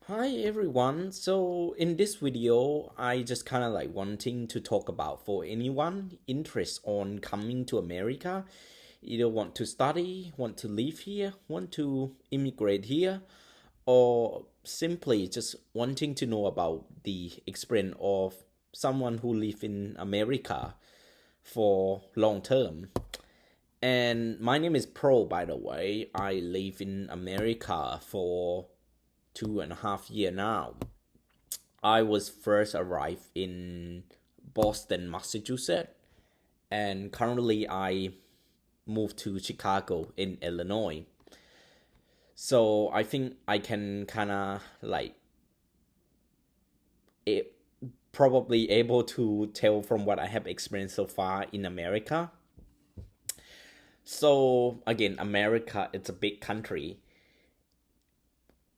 Hi everyone. So in this video, I just kind of wanting to talk about for anyone interest on coming to America, either want to study, want to live here, want to immigrate here, or simply just wanting to know about the experience of someone who live in America for long term. And my name is Pro, by the way. I live in America for 2.5 years now. I was first arrived in Boston, Massachusetts, and currently I moved to Chicago in Illinois. So I think I can kind of it, probably able to tell from what I have experienced so far in America. So again, America, it's a big country.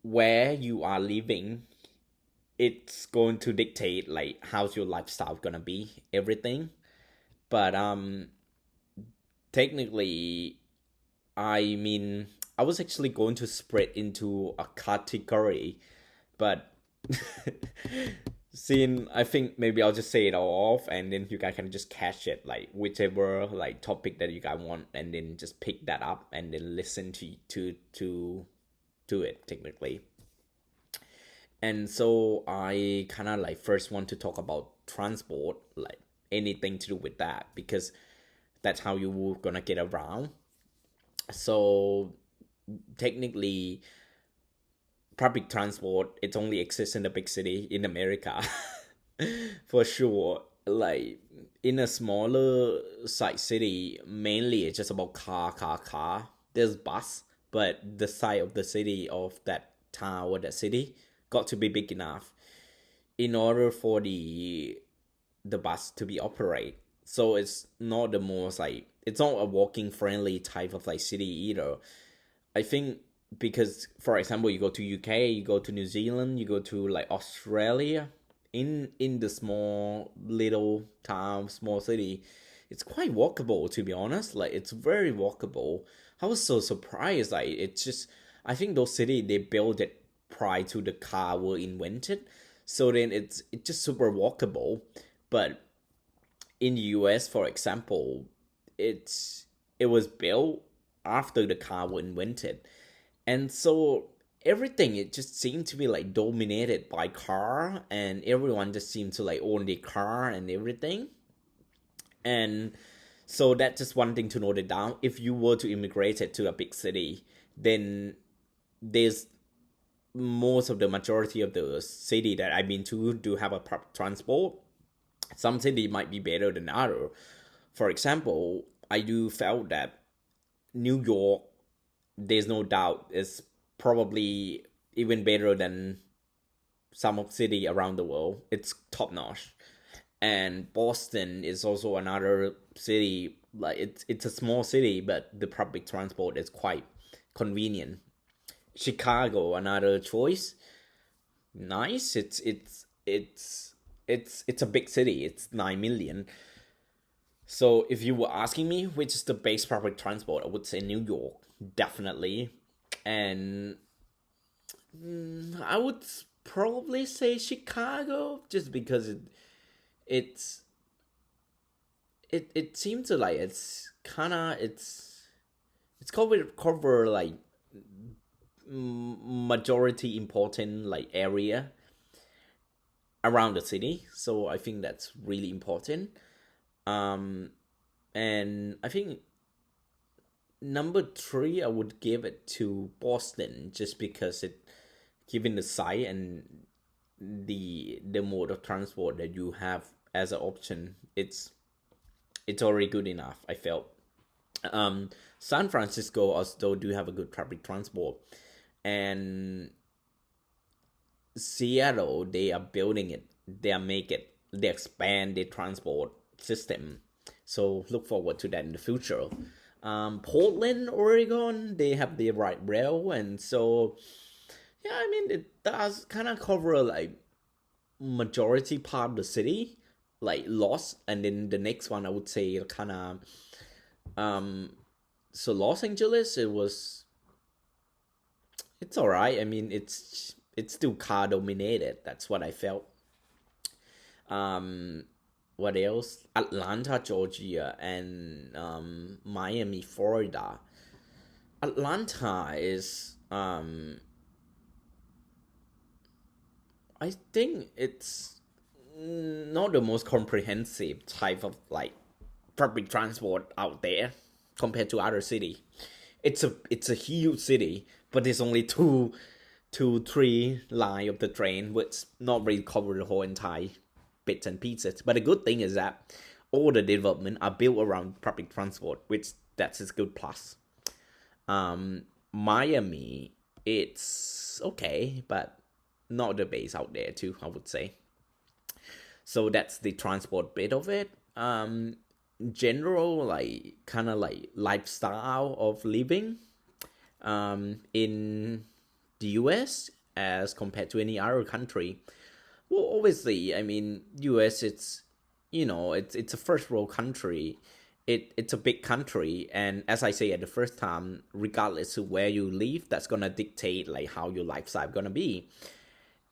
Where you are living, it's going to dictate how's your lifestyle gonna be, everything. But technically, I mean, I was actually going to spread into a category, but seeing, I think maybe I'll just say it all off, and then you guys can just catch it, like whichever topic that you guys want, and then just pick that up and then listen to it technically. And so I kind of first want to talk about transport, like anything to do with that, because that's how you gonna get around. So technically, public transport it only exists in the big city in America, for sure. Like in a smaller size city, mainly it's just about car. There's bus, but the size of the city of that town or that city got to be big enough in order for the bus to be operate. So it's not the most it's not a walking friendly type of city either. I think because for example you go to UK, you go to New Zealand, you go to Australia, in the small little town, small city, it's quite walkable, to be honest. Like it's very walkable. I was so surprised. It's just, I think those city they built it prior to the car were invented, so then it's just super walkable. But in the US, for example, it was built after the car was invented, and so everything it just seemed to be dominated by car, and everyone just seemed to own the car and everything. And so that's just one thing to note it down. If you were to immigrate it to a big city, then there's most of the majority of the city that I've been to do have a public transport. Some city might be better than other. For example, I do felt that New York, there's no doubt, is probably even better than some of city around the world. It's top notch. And Boston is also another city. Like it's a small city, but the public transport is quite convenient. Chicago, another choice. Nice. It's a big city. It's 9 million. So if you were asking me which is the best public transport, I would say New York, definitely. And I would probably say Chicago, just because it's it seems to it's kind of it's cover majority important area around the city. So I think that's really important. Um, and I think number three, I would give it to Boston, just because it, given the size and the mode of transport that you have as an option, it's already good enough, I felt. San Francisco also do have a good public transport, and Seattle, they are building it, they are make it, they expand the transport system. So look forward to that in the future. Portland, Oregon, they have the right rail, and so yeah, I mean it does kind of cover majority part of the city, like Los, and then the next one I would say kind of so Los Angeles, it's all right. I mean it's still car dominated. That's what I felt. um what else? Atlanta, Georgia, and Miami, Florida. Atlanta is I think it's not the most comprehensive type of like public transport out there compared to other city. It's a huge city, but there's only three line of the train, which not really cover the whole entire bits and pieces. But the good thing is that all the development are built around public transport, which that's a good plus. Miami, it's okay, but not the base out there too, I would say. So that's the transport bit of it. General like kind of like lifestyle of living in the US as compared to any other country. Well, obviously, I mean, US, it's a first world country. It's a big country, and as I say at the first time, regardless of where you live, that's gonna dictate like how your lifestyle gonna be.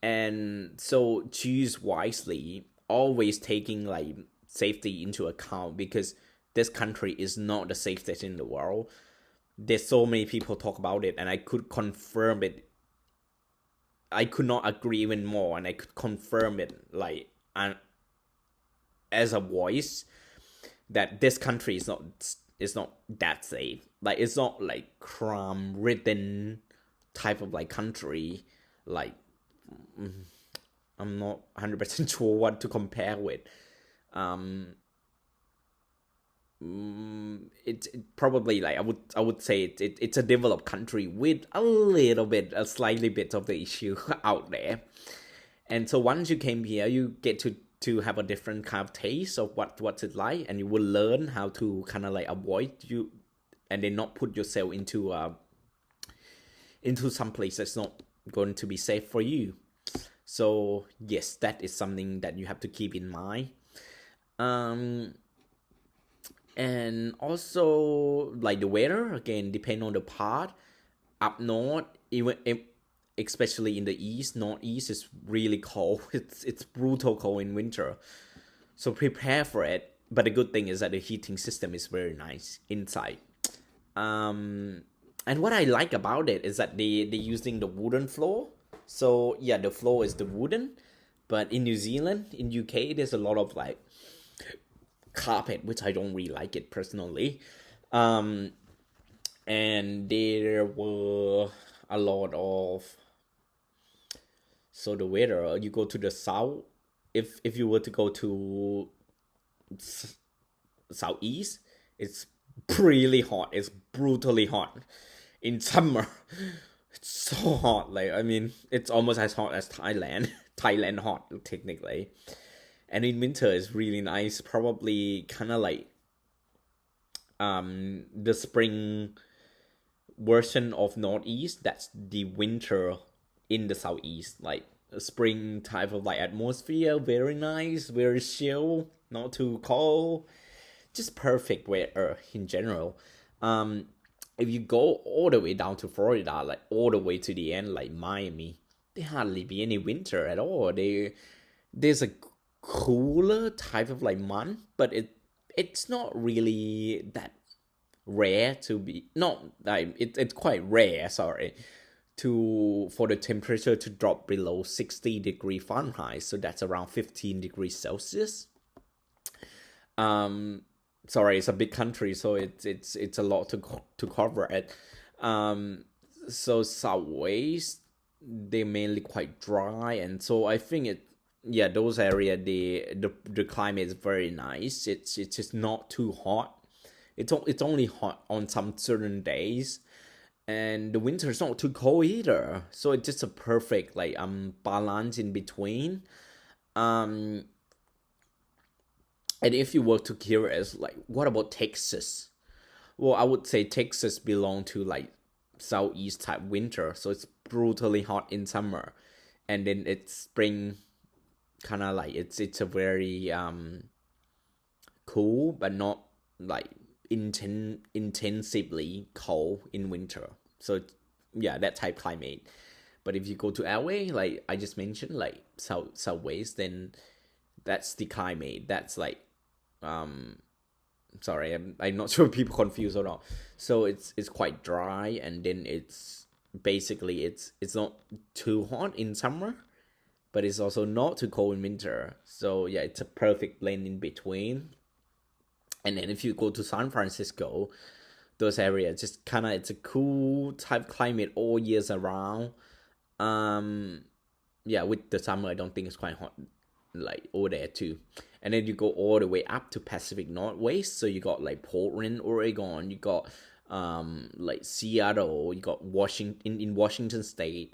And so choose wisely, always taking like safety into account, because this country is not the safest in the world. There's so many people talk about it, and I could confirm it. I could not agree even more, and I could confirm it like as a voice that this country is not that safe. Like it's not like crime ridden type of like country. Like I'm not 100% sure what to compare with. Um, it probably like I would say it's a developed country with a slightly bit of the issue out there. And so once you came here, you get to have a different kind of taste of what's it like, and you will learn how to kind of like avoid you, and then not put yourself into some place that's not going to be safe for you. So yes, that is something that you have to keep in mind. Um, and also like the weather again depend on the part. Up north, especially in the east, northeast is really cold. It's brutal cold in winter. So prepare for it. But the good thing is that the heating system is very nice inside. Um, and what I like about it is that they're using the wooden floor. So yeah, the floor is the wooden. But in New Zealand, in UK, there's a lot of like carpet, which I don't really like it personally. Um, and there were a lot of, so the weather, you go to the south, if you were to go to southeast, it's really hot. It's brutally hot in summer. It's so hot. Like I mean, it's almost as hot as Thailand. Thailand hot technically. And in winter, it's really nice. Probably kind of like the spring version of northeast. That's the winter in the southeast. Like a spring type of like atmosphere. Very nice. Very chill. Not too cold. Just perfect weather in general. If you go all the way down to Florida, like all the way to the end, like Miami, there hardly be any winter at all. There's a cooler type of like month, but it's not really that rare to be not like it's quite rare. Sorry, to for the temperature to drop below 60 degree Fahrenheit. So that's around 15 degrees Celsius. Um, sorry, it's a big country, so it's a lot to cover it. Um, so Southways they're mainly quite dry, and so I think yeah, those area the climate is very nice. It's just not too hot. It's only hot on some certain days, and the winter is not too cold either. So it's just a perfect like balance in between. Um, and if you were to curious, like, what about Texas? Well, I would say Texas belong to like southeast type winter, so it's brutally hot in summer, and then it's spring, kind of like it's a very cool, but not like intensively cold in winter. So yeah, that type climate. But if you go to LA, like I just mentioned, like southwest, then that's the climate. That's like um sorry, I'm not sure if people confused or not. So it's quite dry, and then it's basically it's not too hot in summer, but it's also not too cold in winter. So yeah, it's a perfect blend in between. And then if you go to San Francisco, those areas just kind of, it's a cool type climate all years around. um yeah, with the summer I don't think it's quite hot like over there too. And then you go all the way up to Pacific Northwest, so you got like Portland, Oregon, you got like Seattle, you got Washington, in Washington State.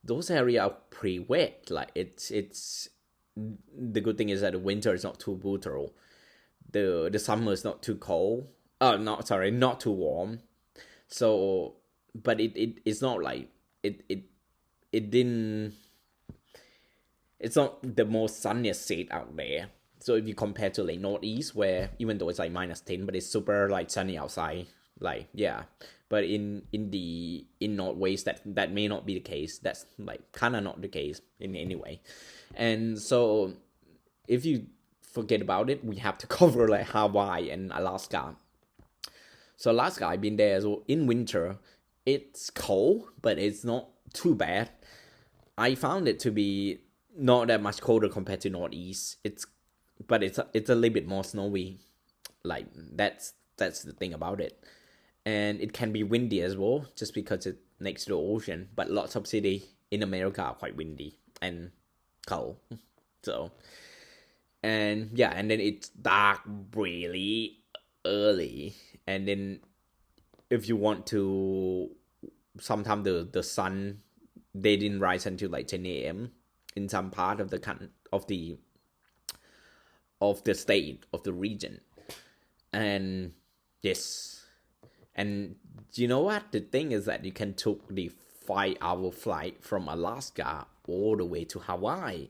Those areas are pretty wet. Like it's the good thing is that the winter is not too brutal, the summer is not too cold, not sorry, not too warm. So but it's not like it didn't, it's not the most sunniest state out there. So if you compare to like Northeast, where even though it's like -10, but it's super like sunny outside, like yeah. But in Northwest, that may not be the case. That's like kind of not the case in any way. And so if you forget about it, we have to cover like Hawaii and Alaska. So Alaska, I've been there. So in winter, it's cold, but it's not too bad. I found it to be not that much colder compared to Northeast. It's a little bit more snowy. Like that's the thing about it. And it can be windy as well, just because it's next to the ocean. But lots of city in America are quite windy and cold. So and yeah, and then it's dark really early. And then if you want to, sometimes the sun, they didn't rise until like 10 a.m. in some part of the state, of the region. And yes, and you know what, the thing is that you can took the 5-hour flight from Alaska all the way to Hawaii.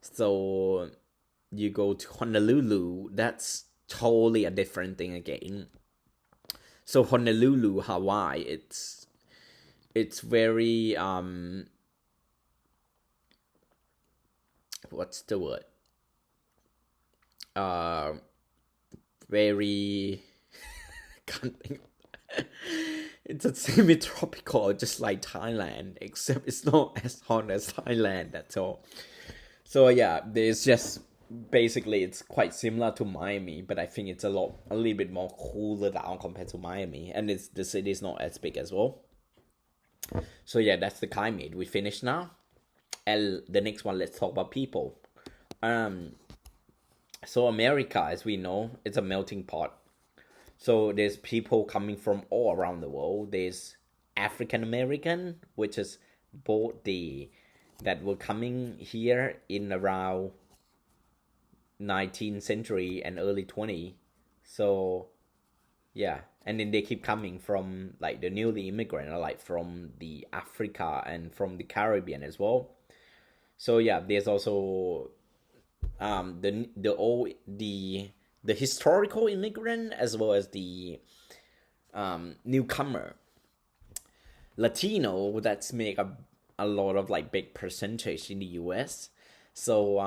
So you go to Honolulu, that's totally a different thing again. So Honolulu, Hawaii, it's very what's the word, uh very can't think. It's a semi-tropical, just like Thailand, except it's not as hot as Thailand. That's all. So yeah, there's just basically it's quite similar to Miami, but I think it's a little bit more cooler down compared to Miami, and the city is not as big as well. So yeah, that's the climate. We finished now, and the next one, let's talk about people. Um, so America, as we know, it's a melting pot. So there's people coming from all around the world. There's African American, which is both the that were coming here in around 19th century and early 20. So yeah, and then they keep coming from like the newly immigrant, like from the Africa and from the Caribbean as well. So yeah, there's also the historical immigrant, as well as the newcomer Latino, that's make a lot of like big percentage in the US. So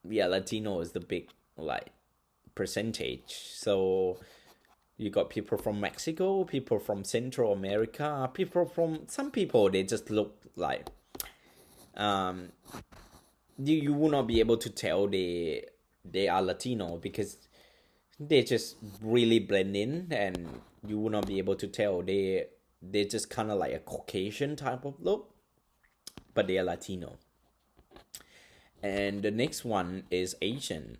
yeah, Latino is the big like percentage. So you got people from Mexico, people from Central America, some people they just look like um you will not be able to tell they are Latino, because they just really blend in, and you will not be able to tell they just kind of like a Caucasian type of look, but they are Latino. And the next one is Asian.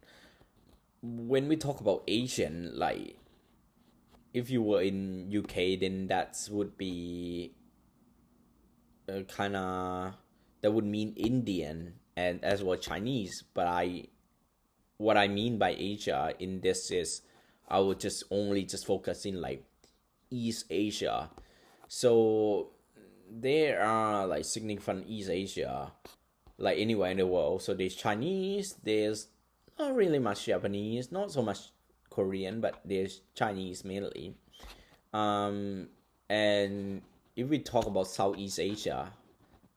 When we talk about Asian, like if you were in UK, then that would be kind of, that would mean Indian and as well Chinese. But what I mean by Asia in this is I would just only just focus in like East Asia. So there are like significant East Asia, like anywhere in the world. So there's Chinese, there's not really much Japanese, not so much Korean, but there's Chinese mainly. And if we talk about Southeast Asia,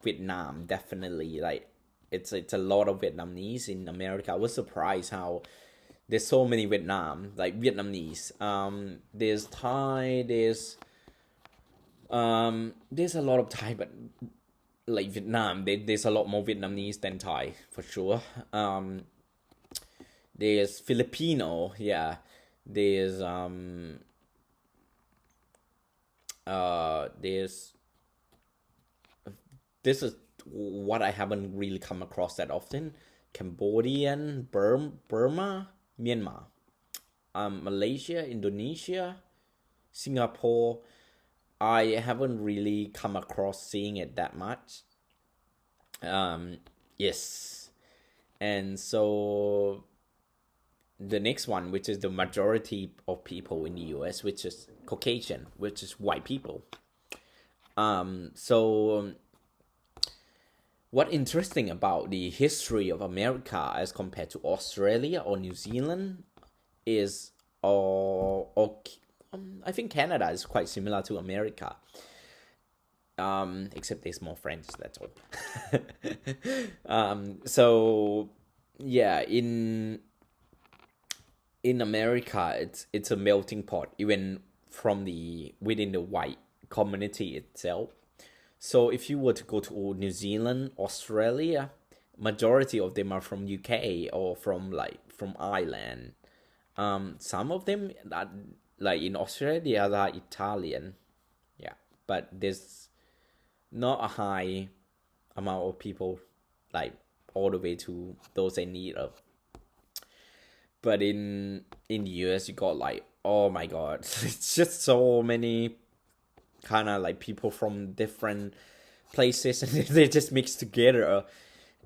Vietnam, definitely. Like it's a lot of Vietnamese in America. I was surprised how there's so many Vietnamese. There's Thai, there's a lot of Thai, but like Vietnam, there's a lot more Vietnamese than Thai for sure. There's Filipino, yeah. There's there's this is what I haven't really come across that often. Cambodian, Burma, Myanmar, Malaysia, Indonesia, Singapore. I haven't really come across seeing it that much. Yes. And so the next one, which is the majority of people in the US, which is Caucasian, which is white people. So what interesting about the history of America as compared to Australia or New Zealand is, I think Canada is quite similar to America. Except there's more French, that's all. So yeah, in America, it's a melting pot, even from within the white community itself. So if you were to go to New Zealand, Australia, majority of them are from UK or from Ireland. Some of them are, like in Australia, are Italian. Yeah, but there's not a high amount of people like all the way to those in need of. But in the US, you got like, oh my god, it's just so many kind of like people from different places, and they just mix together.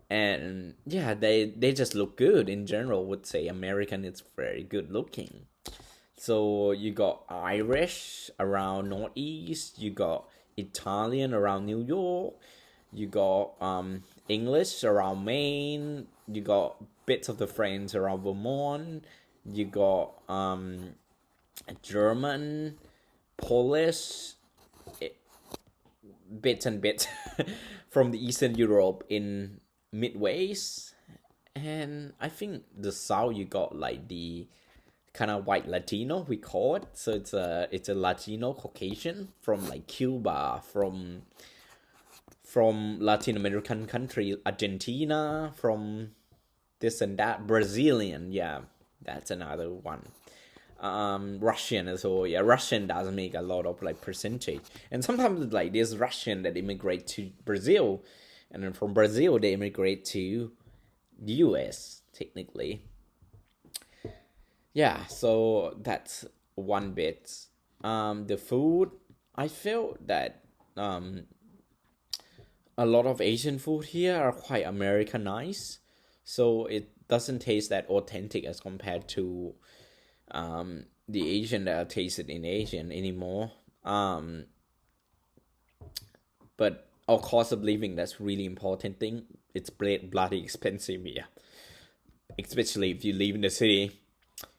And yeah, they just look good in general. Would say American is very good looking. So you got Irish around Northeast, you got Italian around New York, you got English around Maine, you got bits of the French around Vermont, you got German, Polish, bits and bits from the Eastern Europe in Midways, and I think the South you got like the kind of white Latino, we call it. So it's a Latino Caucasian from like Cuba, from Latin American country, Argentina, from this and that, Brazilian, yeah, that's another one. Russian as well, yeah. Russian does make a lot of like percentage, and sometimes like there's Russian that immigrate to Brazil, and then from Brazil they immigrate to the US technically. Yeah, so that's one bit. The food, I felt that a lot of Asian food here are quite Americanized, so it doesn't taste that authentic as compared to the Asian that are tasted in Asian anymore. But our cost of living, that's really important thing. It's bloody expensive here, especially if you live in the city.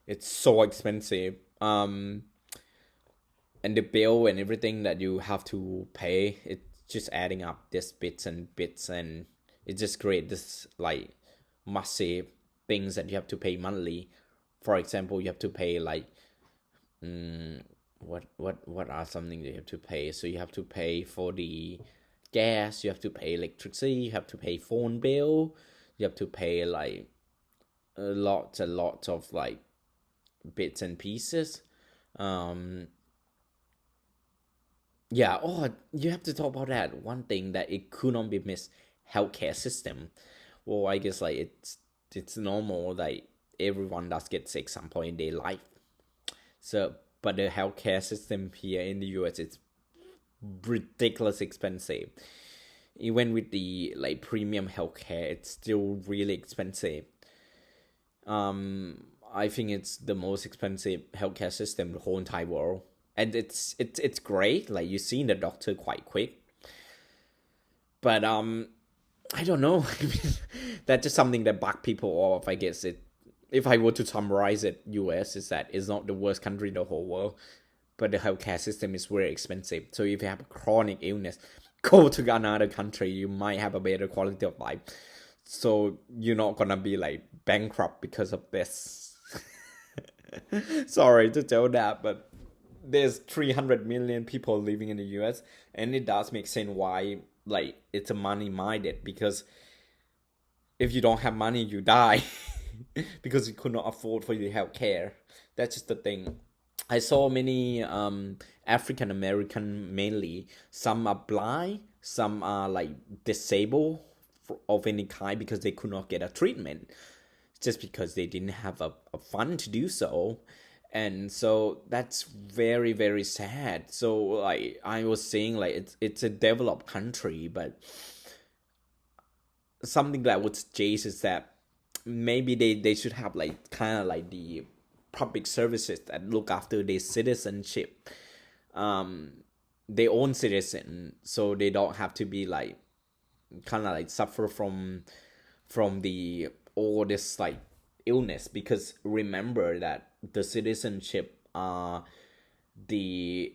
It's so expensive. And the bill and everything that you have to pay, it's just adding up this bits and bits, and it just creates this like massive things that you have to pay monthly. For example, you have to pay like what are something that you have to pay? So you have to pay for the gas, you have to pay electricity, you have to pay phone bill, you have to pay like lots and lots of like bits and pieces. Yeah, oh, you have to talk about that. One thing that it could not be missed, healthcare system. Well, I guess like it's normal, like everyone does get sick some point in their life. So, but the healthcare system here in the US, it's ridiculous expensive. Even with the like premium healthcare, it's still really expensive. I think it's the most expensive healthcare system in the whole entire world, and it's great. Like you see the doctor quite quick, but I don't know. That's just something that bugs people off. I guess it. If I were to summarize it, US is that it's not the worst country in the whole world, but the healthcare system is very expensive. So if you have a chronic illness, go to another country, you might have a better quality of life. So you're not gonna be like bankrupt because of this. Sorry to tell that, but there's 300 million people living in the US, and it does make sense why like it's a money minded, because if you don't have money, you die because you could not afford for your health care. That's just the thing. I saw many African American mainly. Some are blind, some are like disabled of any kind because they could not get a treatment, just because they didn't have a fund to do so. And so that's very very sad. So like I was saying, like it's a developed country, but something that would suggest is that maybe they should have like kind of like the public services that look after their citizenship, um their own citizen, so they don't have to be like kind of like suffer from the all this like illness. Because remember that the citizenship are the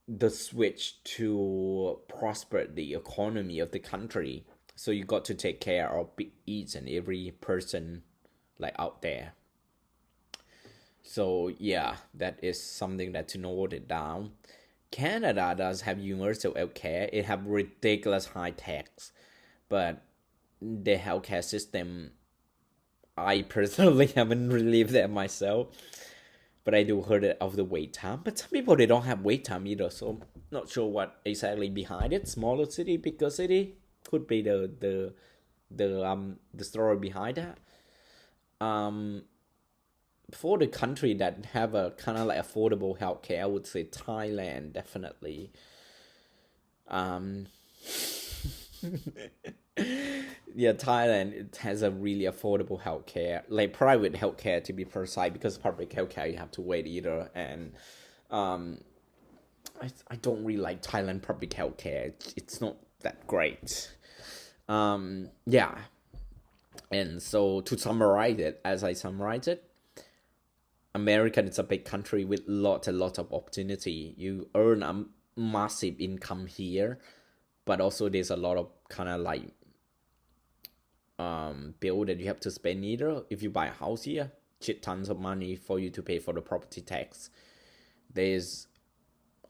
the switch to prosper the economy of the country. So you got to take care of each and every person like out there. So yeah, that is something that to note it down. Canada does have universal healthcare. It have ridiculous high tax, but the healthcare system, I personally haven't really lived there myself, but I do heard it of the wait time. But some people they don't have wait time either, so not sure what exactly behind it. Smaller city, bigger city, could be the story behind that. Um, for the country that have a kind of like affordable healthcare, I would say Thailand definitely. Um, yeah, Thailand it has a really affordable healthcare, like private healthcare to be precise, because public healthcare you have to wait either. And um, I don't really like Thailand public healthcare. It's not that great. Yeah, and so to summarize it, as I summarize it, America is a big country with lots and lots of opportunity. You earn a massive income here, but also there's a lot of kind of like bill that you have to spend either. If you buy a house here, shit tons of money for you to pay for the property tax. There's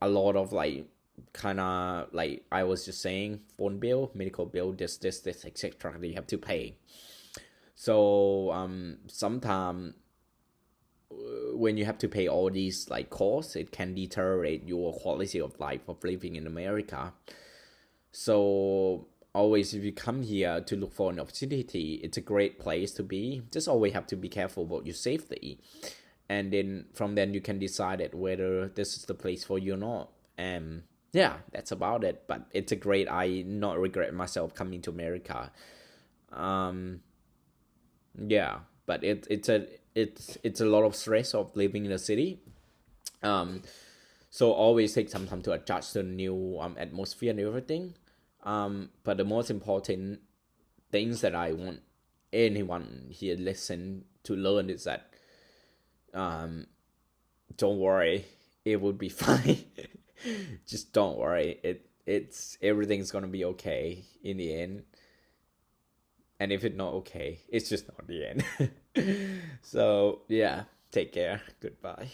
a lot of like kind of like I was just saying, phone bill, medical bill, this etc that you have to pay. So sometimes when you have to pay all these like costs, it can deteriorate your quality of life of living in America. So always, if you come here to look for an opportunity, it's a great place to be. Just always have to be careful about your safety, and then from then you can decide it whether this is the place for you or not. And yeah, that's about it. But it's a great. I not regret myself coming to America. Um, yeah, but it's a lot of stress of living in a city. Um, so always take some time to adjust to the new atmosphere and everything. But the most important things that I want anyone here listen to learn is that don't worry, it will be fine. Just don't worry. It's everything's gonna be okay in the end. And if it's not okay, it's just not the end. So yeah, take care. Goodbye.